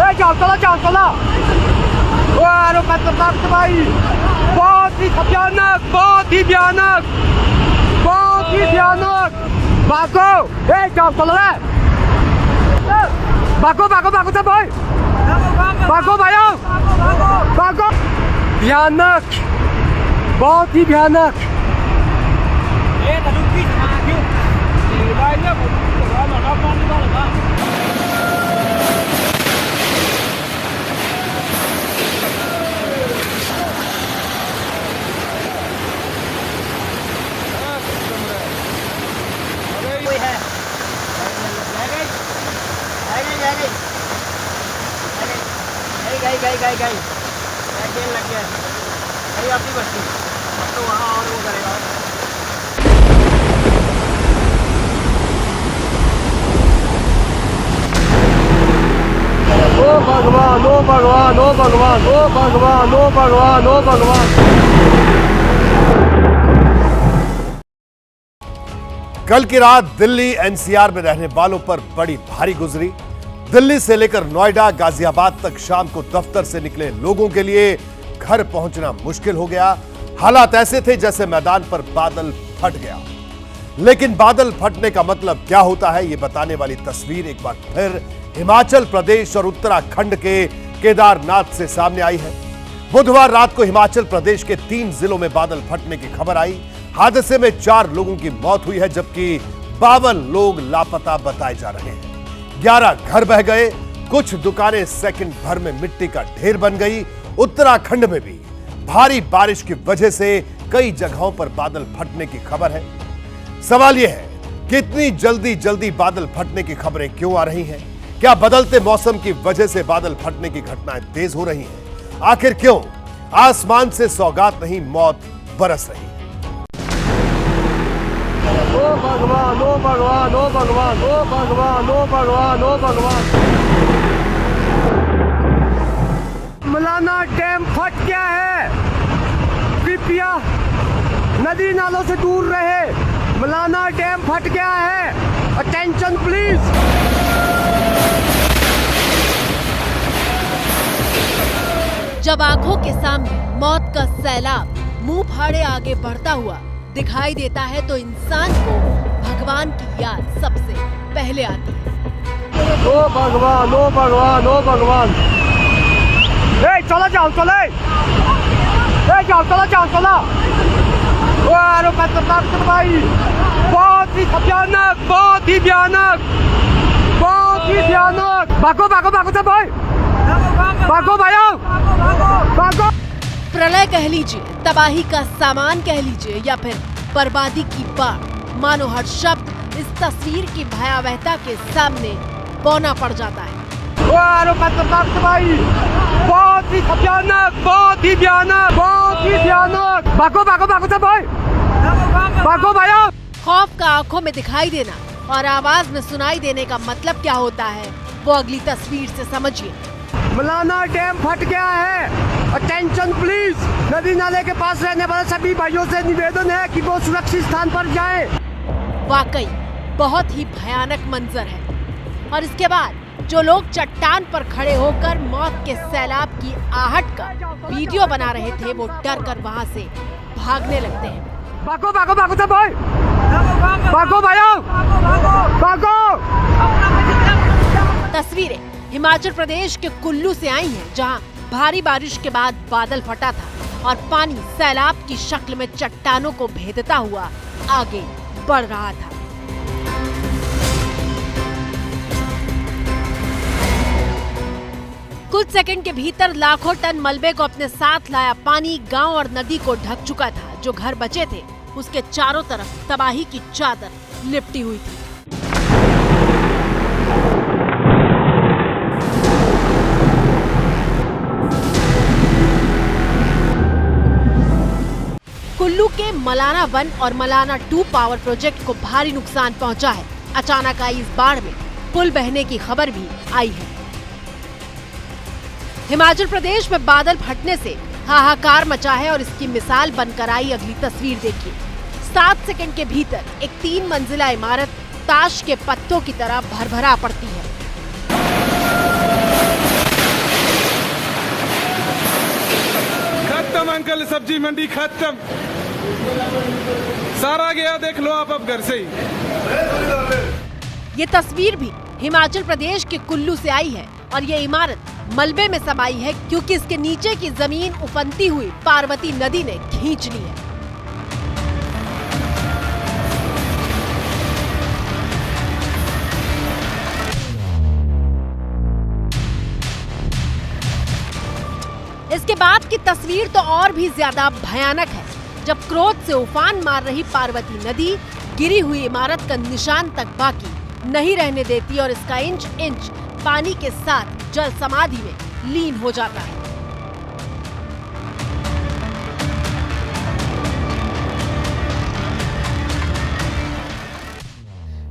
चला अरे खतरनाक भाई, बहुत ही भयानक, बहुत ही भयानक, बहुत ही भयानक। भागो चला भागो भागो भागो सब भाई, भागो भाई, भागो। भयानक, बहुत ही भयानक। गई लग गया अरे अपनी बस्ती तो वहाँ और वो करेगा। ओ भगवान, ओ भगवान, ओ भगवान, ओ भगवान, ओ भगवान, ओ भगवान। कल की रात दिल्ली एनसीआर में रहने वालों पर बड़ी भारी गुजरी। दिल्ली से लेकर नोएडा, गाजियाबाद तक शाम को दफ्तर से निकले लोगों के लिए घर पहुंचना मुश्किल हो गया। हालात ऐसे थे जैसे मैदान पर बादल फट गया। लेकिन बादल फटने का मतलब क्या होता है, यह बताने वाली तस्वीर एक बार फिर हिमाचल प्रदेश और उत्तराखंड के केदारनाथ से सामने आई है। बुधवार रात को हिमाचल प्रदेश के 3 जिलों में बादल फटने की खबर आई। हादसे में 4 लोगों की मौत हुई है, जबकि 52 लोग लापता बताए जा रहे हैं। 11 घर बह गए, कुछ दुकानें सेकंड भर में मिट्टी का ढेर बन गई। उत्तराखंड में भी भारी बारिश की वजह से कई जगहों पर बादल फटने की खबर है। सवाल यह है कि इतनी जल्दी जल्दी बादल फटने की खबरें क्यों आ रही हैं? क्या बदलते मौसम की वजह से बादल फटने की घटनाएं तेज हो रही हैं? आखिर क्यों आसमान से सौगात नहीं, मौत बरस रही है? ओ भगवान, ओ भगवान, ओ भगवान, ओ भगवान, ओ भगवान, ओ भगवान। मलाना डैम फट गया है, कृपया नदी नालों से दूर रहे। मलाना डैम फट गया है, अटेंशन प्लीज। जब आंखों के सामने मौत का सैलाब मुंह फाड़े आगे बढ़ता हुआ दिखाई देता है तो इंसान को भगवान की याद सबसे पहले आती है। ओ भगवान, ओ भगवान, ओ भगवान। चला चला अरे खतरनाक भाई, बहुत ही भयानक, बहुत ही भयानक, बहुत ही भयानक। भागो भागो भागो सब भाई, भागो भाई, भागो। प्रलय कह लीजिए, तबाही का सामान कह लीजिए या फिर बर्बादी की बाढ़, मानो हर शब्द इस तस्वीर की भयावहता के सामने बौना पड़ जाता है। अरे खतरनाक भाई, बहुत ही भयानक, बहुत ही भयानक, बहुत ही भयानक। भागो भागो भागो सब भाई, भागो भाई। खौफ का आंखों में दिखाई देना और आवाज में सुनाई देने का मतलब क्या होता है, वो अगली तस्वीर से समझिए। मलाना डैम फट गया है, अटेंशन प्लीज। नदी नाले के पास रहने वाले सभी भाइयों से निवेदन है कि वो सुरक्षित स्थान पर जाएं। वाकई बहुत ही भयानक मंजर है। और इसके बाद जो लोग चट्टान पर खड़े होकर मौत के सैलाब की आहट का वीडियो बना रहे थे, वो डर कर वहाँ से भागने लगते हैं। भागो भागो भागो सब भाई, भागो भाई, भागो। तस्वीरें हिमाचल प्रदेश के कुल्लू से आई हैं, जहां भारी बारिश के बाद बादल फटा था और पानी सैलाब की शक्ल में चट्टानों को भेदता हुआ आगे बढ़ रहा था। कुछ सेकंड के भीतर लाखों टन मलबे को अपने साथ लाया पानी गांव और नदी को ढक चुका था। जो घर बचे थे उसके चारों तरफ तबाही की चादर लिपटी हुई थी। कुल्लू के मलाना 1 और मलाना 2 पावर प्रोजेक्ट को भारी नुकसान पहुंचा है। अचानक आई इस बाढ़ में पुल बहने की खबर भी आई है। हिमाचल प्रदेश में बादल फटने से हाहाकार मचा है और इसकी मिसाल बनकर आई अगली तस्वीर देखिए। 7 सेकंड के भीतर एक 3 मंजिला इमारत ताश के पत्तों की तरह भरभरा पड़ती है। कल सब्जी मंडी खत्म, सारा गया, देख लो आप अब घर से ही। ये तस्वीर भी हिमाचल प्रदेश के कुल्लू से आई है और ये इमारत मलबे में समाई है क्योंकि इसके नीचे की जमीन उफनती हुई पार्वती नदी ने खींच ली है। इसके बाद की तस्वीर तो और भी ज्यादा भयानक है, जब क्रोध से उफान मार रही पार्वती नदी गिरी हुई इमारत का निशान तक बाकी नहीं रहने देती और इसका इंच इंच पानी के साथ जल समाधि में लीन हो जाता है।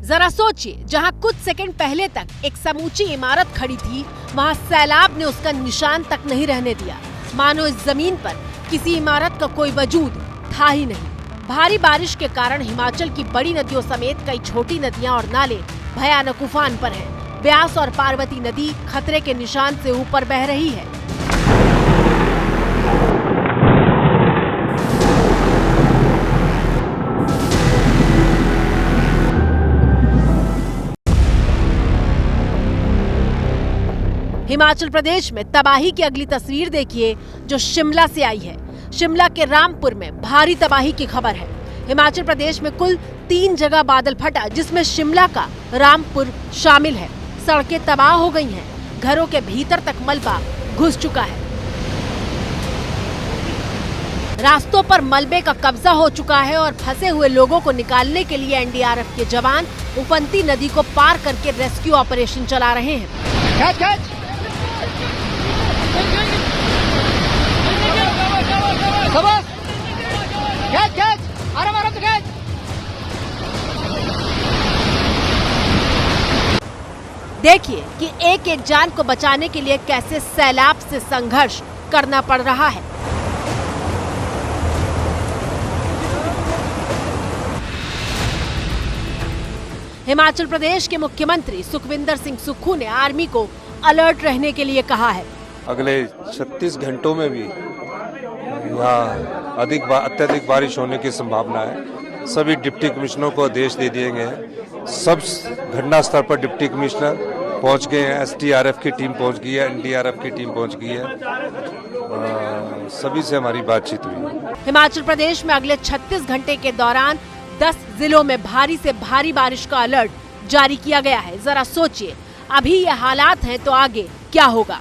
जरा सोचिए, जहां कुछ सेकंड पहले तक एक समूची इमारत खड़ी थी, वहां सैलाब ने उसका निशान तक नहीं रहने दिया, मानो इस जमीन पर किसी इमारत का कोई वजूद था ही नहीं। भारी बारिश के कारण हिमाचल की बड़ी नदियों समेत कई छोटी नदियां और नाले भयानक उफान पर हैं। ब्यास और पार्वती नदी खतरे के निशान से ऊपर बह रही है। हिमाचल प्रदेश में तबाही की अगली तस्वीर देखिए, जो शिमला से आई है। शिमला के रामपुर में भारी तबाही की खबर है। हिमाचल प्रदेश में कुल 3 जगह बादल फटा, जिसमें शिमला का रामपुर शामिल है। सड़कें तबाह हो गई हैं, घरों के भीतर तक मलबा घुस चुका है। रास्तों पर मलबे का कब्जा हो चुका है और फंसे हुए लोगों को निकालने के लिए एनडीआरएफ के जवान उफनती नदी को पार करके रेस्क्यू ऑपरेशन चला रहे हैं। देखिए कि एक एक जान को बचाने के लिए कैसे सैलाब से संघर्ष करना पड़ रहा है। हिमाचल प्रदेश के मुख्यमंत्री सुखविंदर सिंह सुक्खू ने आर्मी को अलर्ट रहने के लिए कहा है। अगले 36 घंटों में भी यहाँ अत्यधिक बारिश होने की संभावना है। सभी डिप्टी कमिश्नरों को आदेश दे दिए गए हैं। सब घटना स्थल पर डिप्टी कमिश्नर पहुंच गए हैं, एसडीआरएफ की टीम पहुंच गई है, एनडीआरएफ की टीम पहुंच गई है। सभी से हमारी बातचीत हुई। हिमाचल प्रदेश में अगले 36 घंटे के दौरान 10 जिलों में भारी से भारी बारिश का अलर्ट जारी किया गया है। जरा सोचिए, अभी ये हालात हैं तो आगे क्या होगा।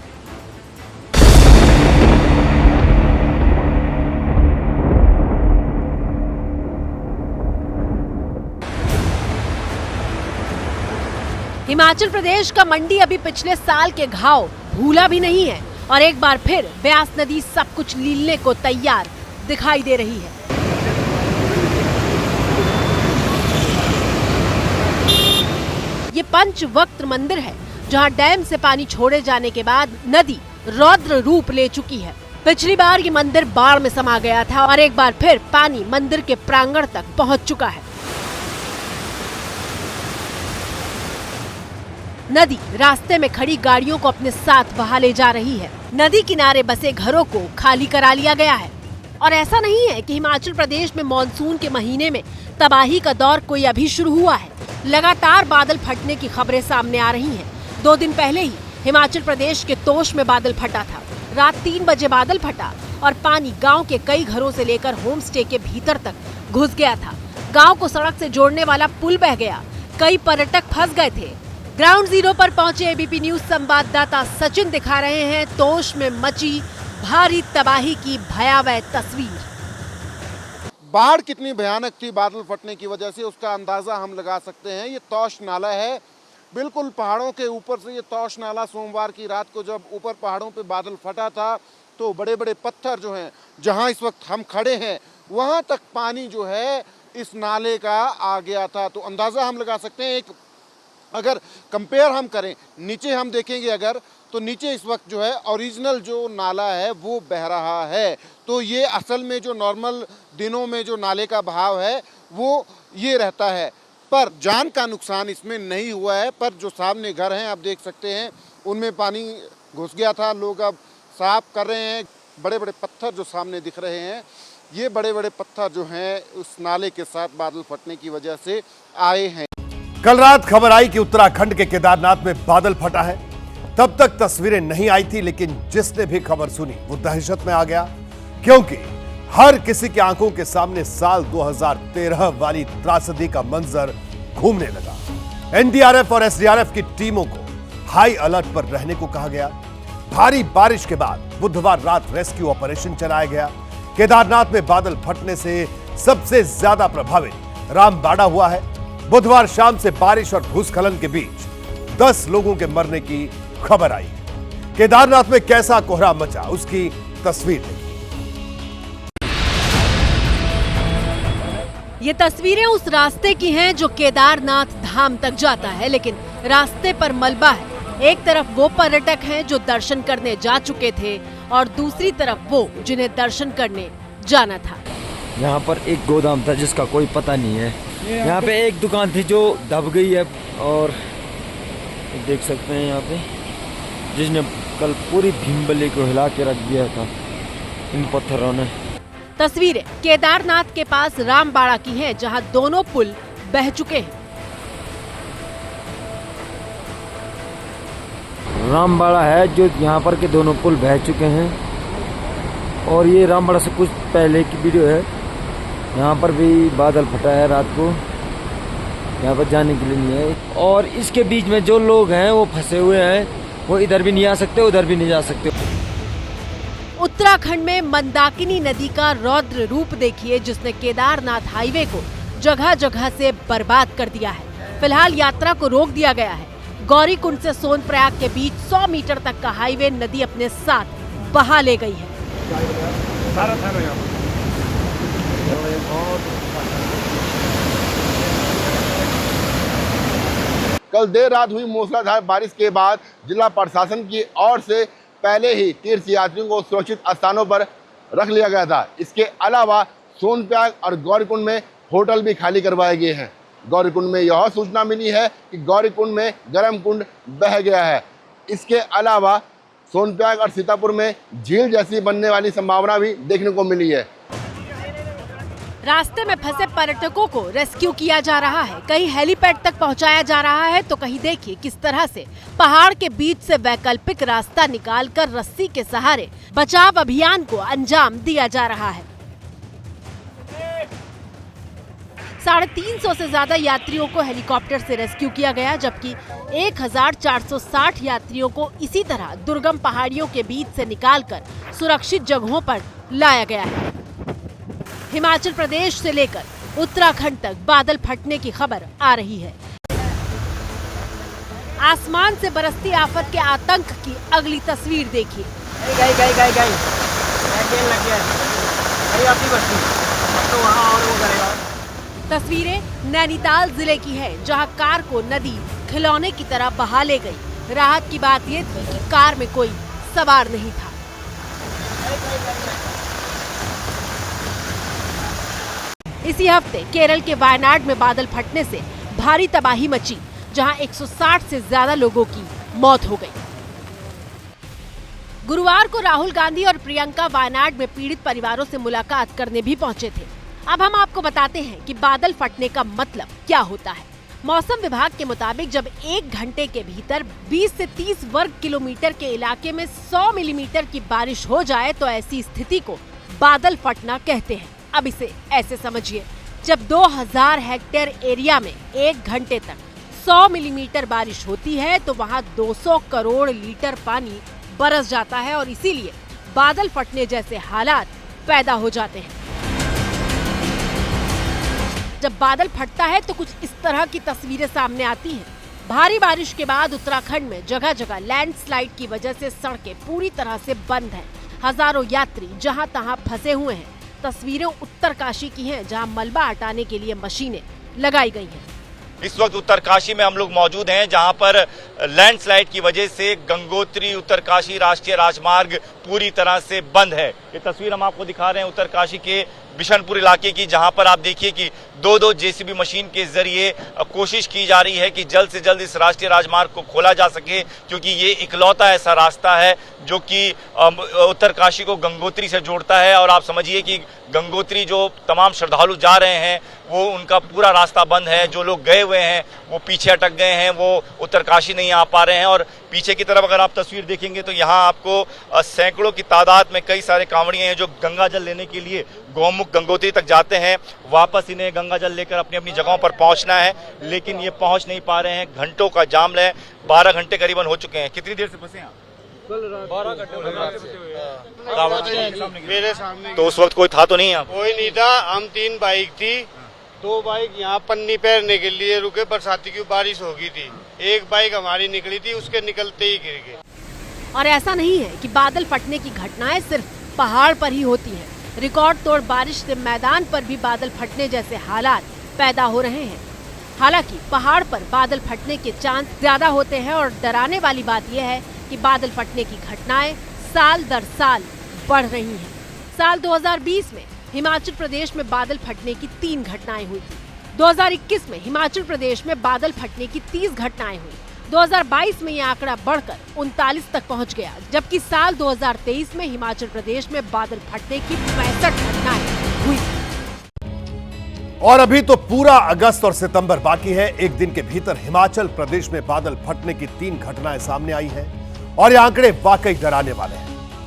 हिमाचल प्रदेश का मंडी अभी पिछले साल के घाव भूला भी नहीं है और एक बार फिर ब्यास नदी सब कुछ लीलने को तैयार दिखाई दे रही है। ये पंचवक्त मंदिर है, जहां डैम से पानी छोड़े जाने के बाद नदी रौद्र रूप ले चुकी है। पिछली बार ये मंदिर बाढ़ में समा गया था और एक बार फिर पानी मंदिर के प्रांगण तक पहुंच चुका है। नदी रास्ते में खड़ी गाड़ियों को अपने साथ बहा ले जा रही है। नदी किनारे बसे घरों को खाली करा लिया गया है। और ऐसा नहीं है कि हिमाचल प्रदेश में मॉनसून के महीने में तबाही का दौर कोई अभी शुरू हुआ है। लगातार बादल फटने की खबरें सामने आ रही हैं। 2 दिन पहले ही हिमाचल प्रदेश के तोश में बादल फटा था। रात 3 बजे बादल फटा और पानी गांव के कई घरों से लेकर होम स्टे के भीतर तक घुस गया था। गांव को सड़क से जोड़ने वाला पुल बह गया। कई पर्यटक फंस गए थे। ग्राउंड जीरो पर पहुंचे एबीपी न्यूज संवाददाता सचिन दिखा रहे हैं तोश में मची भारी तबाही की भयावह तस्वीर। बाढ़ कितनी भयानक थी बादल फटने की वजह से, उसका अंदाजा हम लगा सकते हैं। ये तोश नाला है, बिल्कुल पहाड़ों के ऊपर से ये तोश नाला। सोमवार की रात को जब ऊपर पहाड़ों पे बादल फटा था तो बड़े बड़े पत्थर जो हैं, जहां इस वक्त हम खड़े हैं वहां तक पानी जो है इस नाले का आ गया था। तो अंदाजा हम लगा सकते हैं। एक अगर कंपेयर हम करें, नीचे हम देखेंगे अगर, तो नीचे इस वक्त जो है ओरिजिनल जो नाला है वो बह रहा है। तो ये असल में जो नॉर्मल दिनों में जो नाले का बहाव है वो ये रहता है। पर जान का नुकसान इसमें नहीं हुआ है। पर जो सामने घर हैं आप देख सकते हैं, उनमें पानी घुस गया था। लोग अब साफ कर रहे हैं। बड़े बड़े पत्थर जो सामने दिख रहे हैं, ये बड़े बड़े पत्थर जो हैं उस नाले के साथ बादल फटने की वजह से आए हैं। कल रात खबर आई कि उत्तराखंड के केदारनाथ में बादल फटा है। तब तक तस्वीरें नहीं आई थी, लेकिन जिसने भी खबर सुनी वो दहशत में आ गया, क्योंकि हर किसी की आंखों के सामने साल 2013 वाली त्रासदी का मंजर घूमने लगा। एनडीआरएफ और एसडीआरएफ की टीमों को हाई अलर्ट पर रहने को कहा गया। भारी बारिश के बाद बुधवार रात रेस्क्यू ऑपरेशन चलाया गया। केदारनाथ में बादल फटने से सबसे ज्यादा प्रभावित रामबाड़ा हुआ है। बुधवार शाम से बारिश और भूस्खलन के बीच 10 लोगों के मरने की खबर आई। केदारनाथ में कैसा कोहरा मचा, उसकी तस्वीर देखिए। ये तस्वीरें उस रास्ते की हैं जो केदारनाथ धाम तक जाता है, लेकिन रास्ते पर मलबा है। एक तरफ वो पर्यटक हैं जो दर्शन करने जा चुके थे और दूसरी तरफ वो जिन्हें दर्शन करने जाना था। यहाँ पर एक गोदाम था जिसका कोई पता नहीं है। यहाँ पे एक दुकान थी जो दब गई है और देख सकते हैं यहाँ पे, जिसने कल पूरी भीमबली को हिला के रख दिया था इन पत्थरों ने। तस्वीरें केदारनाथ के पास रामबाड़ा की हैं, जहां दोनों पुल बह चुके हैं। रामबाड़ा है जो यहाँ पर के दोनों पुल बह चुके हैं और ये रामबाड़ा से कुछ पहले की वीडियो है। यहाँ पर भी बादल फटा है रात को, यहाँ पर जाने के लिए नहीं है। और इसके बीच में जो लोग हैं वो फंसे हुए हैं, वो इधर भी नहीं आ सकते, उधर भी नहीं जा सकते। उत्तराखंड में मंदाकिनी नदी का रौद्र रूप देखिए, जिसने केदारनाथ हाईवे को जगह जगह से बर्बाद कर दिया है। फिलहाल यात्रा को रोक दिया गया है। गौरीकुंड से सोनप्रयाग के बीच 100 मीटर तक का हाईवे नदी अपने साथ बहा ले गई है। कल देर रात हुई मूसलाधार बारिश के बाद जिला प्रशासन की ओर से पहले ही तीर्थ यात्रियों को सुरक्षित स्थानों पर रख लिया गया था। इसके अलावा सोनप्रयाग और गौरीकुंड में होटल भी खाली करवाए गए हैं। गौरीकुंड में यह सूचना मिली है कि गौरीकुंड में गर्म कुंड बह गया है। इसके अलावा सोनप्रयाग और सीतापुर में झील जैसी बनने वाली संभावना भी देखने को मिली है। रास्ते में फंसे पर्यटकों को रेस्क्यू किया जा रहा है, कहीं हेलीपैड तक पहुंचाया जा रहा है, तो कहीं देखिए किस तरह से पहाड़ के बीच से वैकल्पिक रास्ता निकालकर रस्सी के सहारे बचाव अभियान को अंजाम दिया जा रहा है। 350 से ज्यादा यात्रियों को हेलीकॉप्टर से रेस्क्यू किया गया, जबकि 1460 यात्रियों को इसी तरह दुर्गम पहाड़ियों के बीच से निकालकर सुरक्षित जगहों पर लाया गया है। हिमाचल प्रदेश से लेकर उत्तराखंड तक बादल फटने की खबर आ रही है। आसमान से बरसती आफत के आतंक की अगली तस्वीर देखिए। तस्वीरें नैनीताल जिले की है, जहां कार को नदी खिलौने की तरह बहा ले गई। राहत की बात यह थी कि कार में कोई सवार नहीं था। इसी हफ्ते केरल के वायनाड में बादल फटने से भारी तबाही मची, जहां 160 से ज्यादा लोगों की मौत हो गई। गुरुवार को राहुल गांधी और प्रियंका वायनाड में पीड़ित परिवारों से मुलाकात करने भी पहुंचे थे। अब हम आपको बताते हैं कि बादल फटने का मतलब क्या होता है। मौसम विभाग के मुताबिक जब 1 घंटे के भीतर 20 से 30 वर्ग किलोमीटर के इलाके में 100 मिलीमीटर की बारिश हो जाए तो ऐसी स्थिति को बादल फटना कहते हैं। अब इसे ऐसे समझिए, जब 2000 हेक्टेयर एरिया में 1 घंटे तक 100 मिलीमीटर बारिश होती है तो वहाँ 200 करोड़ लीटर पानी बरस जाता है और इसीलिए बादल फटने जैसे हालात पैदा हो जाते हैं। जब बादल फटता है तो कुछ इस तरह की तस्वीरें सामने आती हैं। भारी बारिश के बाद उत्तराखंड में जगह जगह लैंडस्लाइड की वजह से सड़कें पूरी तरह से बंद हैं। हजारों यात्री जहां तहां फंसे हुए हैं। तस्वीरें उत्तरकाशी की हैं, जहां मलबा हटाने के लिए मशीनें लगाई गई हैं। इस वक्त उत्तरकाशी में हम लोग मौजूद हैं, जहां पर लैंडस्लाइड की वजह से गंगोत्री उत्तरकाशी राष्ट्रीय राजमार्ग पूरी तरह से बंद है। ये तस्वीर हम आपको दिखा रहे हैं उत्तरकाशी के बिशनपुर इलाके की, जहां पर आप देखिए कि दो जेसीबी मशीन के जरिए कोशिश की जा रही है कि जल्द से जल्द इस राष्ट्रीय राजमार्ग को खोला जा सके, क्योंकि ये इकलौता ऐसा रास्ता है जो कि उत्तरकाशी को गंगोत्री से जोड़ता है। और आप समझिए कि गंगोत्री जो तमाम श्रद्धालु जा रहे हैं वो उनका पूरा रास्ता बंद है। जो लोग गए हुए हैं वो पीछे अटक गए हैं, वो उत्तरकाशी नहीं आ पा रहे हैं। और पीछे की तरफ अगर आप तस्वीर देखेंगे तो यहाँ आपको सैकड़ों की तादाद में कई सारे कांवड़िए हैं जो गंगा जल लेने के लिए गौमुख गंगोत्री तक जाते हैं। वापस इन्हें गंगा जल लेकर अपनी अपनी जगहों पर पहुंचना है, लेकिन ये पहुंच नहीं पा रहे हैं। घंटों का जाम है, 12 घंटे करीबन हो चुके हैं। कितनी देर से फंसे हैं आप? 12 घंटे मेरे सामने। तो उस वक्त कोई था तो नहीं आप? कोई नहीं था। हम 3 बाइक थी, 2 बाइक यहाँ पन्नी पैरने के लिए रुके, बरसाती की बारिश हो गई थी। एक बाइक हमारी निकली थी, उसके निकलते ही गिर गए। और ऐसा नहीं है कि बादल फटने की घटनाएं सिर्फ पहाड़ पर ही होती हैं। रिकॉर्ड तोड़ बारिश से मैदान पर भी बादल फटने जैसे हालात पैदा हो रहे हैं। हालांकि पहाड़ पर बादल फटने के चांस ज्यादा होते हैं और डराने वाली बात यह है कि बादल फटने की घटनाएं साल दर साल बढ़ रही हैं। साल 2020 में हिमाचल प्रदेश में बादल फटने की 3 घटनाएं हुई थी। 2021 में हिमाचल प्रदेश में बादल फटने की 30 घटनाएं हुई। 2022 में यह आंकड़ा बढ़कर 39 तक पहुंच गया, जबकि साल 2023 में हिमाचल प्रदेश में बादल फटने की 65 घटनाएं हुई। और अभी तो पूरा अगस्त और सितंबर बाकी है। एक दिन के भीतर हिमाचल प्रदेश में बादल फटने की 3 घटनाएं सामने आई हैं और ये आंकड़े वाकई डराने वाले हैं।